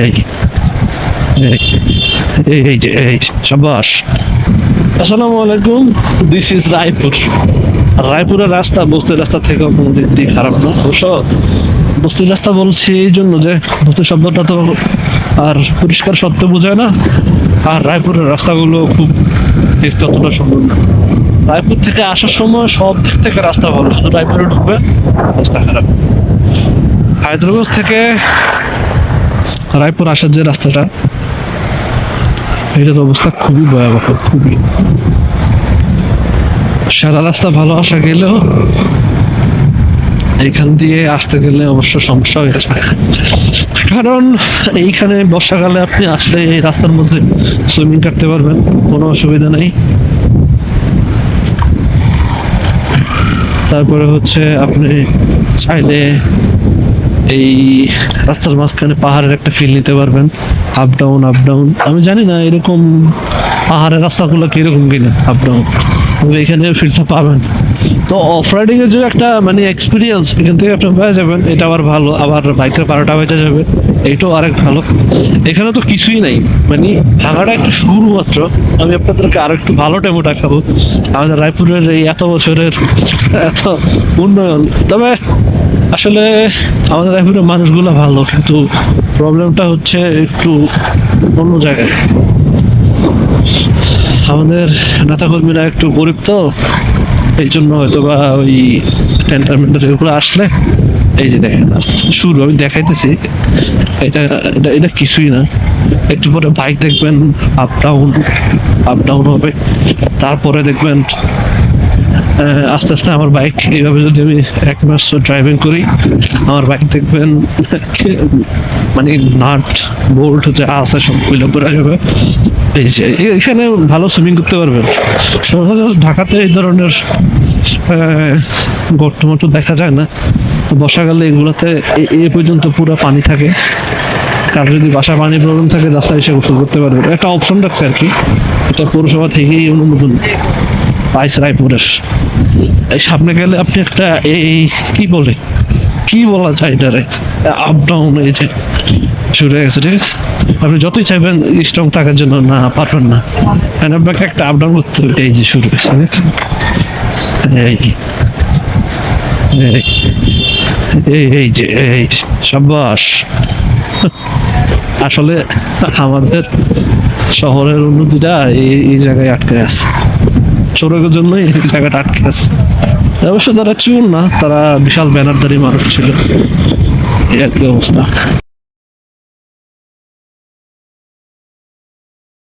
এই এই যে এই শাবাশ। আসসালামু আলাইকুম, দিস ইজ রায়পুর। রায়পুরের রাস্তা বস্তির রাস্তা থেকে কোনো দিক দিয়ে খারাপ না। অবশ্য বস্তির রাস্তা বলছি এই জন্য যে বস্তি শব্দটা তো আর পরিষ্কার সত্য বোঝায় না, আর রায়পুরের রাস্তাগুলো খুব দেখতে অতটা সুন্দর না। রায়পুর থেকে আসার সময় সব দিক থেকে রাস্তা ভালো, শুধু রায়পুরে ঢুকবে রাস্তা খারাপ। হায়দ্রাবাদ থেকে রায়পুর আসার যে রাস্তাটা, এটার অবস্থা খুবই ভয়াবহ, খুবই। সারা রাস্তা ভালো আসা গেলেও এইখান দিয়ে আসতে গেলে অবশ্য সমস্যা হয়ে যাবে, কারণ এইখানে বর্ষাকালে আপনি আসলে এই রাস্তার মধ্যে সুইমিং কাটতে পারবেন, কোনো অসুবিধা নেই। তারপরে হচ্ছে আপনি চাইলে এই রাস্তার মাঝখানে পাহাড়ের একটা ফিল নিতে পারবেন, আপ ডাউন আপ ডাউন। আমি জানি না এরকম পাহাড়ের রাস্তাগুলো কিরকম কিনা আপ ডাউন, তবে এখানে ফিলটা পাবেন। তো অফ রাইডিং এর যে একটা মানে এক্সপিরিয়েন্স এখান থেকে আপনি পেয়ে যাবেন, এটা আবার ভালো। আবার বাইকের পাড়াটা বেঁচে যাবে, এইটাও আরেক ভালো। এখানে তো কিছুই নাই, মানে ভাঙাটা একটু শুরু মাত্র। আমি আপনাদেরকে আরো একটু ভালো ডেমো দেখাবো আমাদের রায়পুরের এই এত বছরের এত উন্নয়ন। তবে আসলে আমাদের রায়পুরের মানুষগুলো ভালো, কিন্তু প্রবলেমটা হচ্ছে একটু অন্য জায়গায়। আমাদের নেতাকর্মীরা একটু গরিব, তো এই জন্য হয়তো বা ওই টেন্ডার মেন্ডার এগুলো আসলে, এই যে দেখেন আস্তে আস্তে শুরু, আমি দেখাইতেছি। এটা এটা এটা কিছুই না। একটু পরে বাইক দেখবেন আপ ডাউন আপ ডাউন হবে, তারপরে দেখবেন আস্তে আস্তে আমার বাইক এইভাবে যদি আমি 1 মাস ড্রাইভিং করি, আমার বাইক দেখবেন মানে নাট বোল্ট যা আছে সব খুলে পড়ে যাবে। এই যে এখানে ভালো সুইমিং করতে পারবেন। সহজ ঢাকাতে এই ধরনের গর্ত মতো দেখা যায় না। তো বর্ষাকালে এগুলোতে এ পর্যন্ত পুরো পানি থাকে। কার যদি বাসায় পানি প্রবলেম থাকে, রাস্তায় এসে গোসল করতে পারবেন, একটা অপশন রাখছে আর কি। এটা পৌরসভা থেকেই অনুমোদন পাইছে রায়পুরের। এই সামনে গেলে আপনি একটা এই কি বলা যায় এটারে, আপ ডাউন এই যে শুরু হয়ে গেছে, ঠিক আছে। আপনি যতই চাইবেন স্ট্রং থাকার জন্য, না পারবেন না, কারণ আপনাকে একটা আপ ডাউন করতে হবে। এই যে শুরু হয়েছে, এই যে এই সাব্বাস। আসলে আমাদের শহরের উন্নতিটা এই জায়গায় আটকে আছে, সড়কের জন্যই এই জায়গাটা আটকে আছে। অবশ্য তারা চুর না, তারা বিশাল ব্যানারধারী মানুষ ছিল, এই আর কি অবস্থা।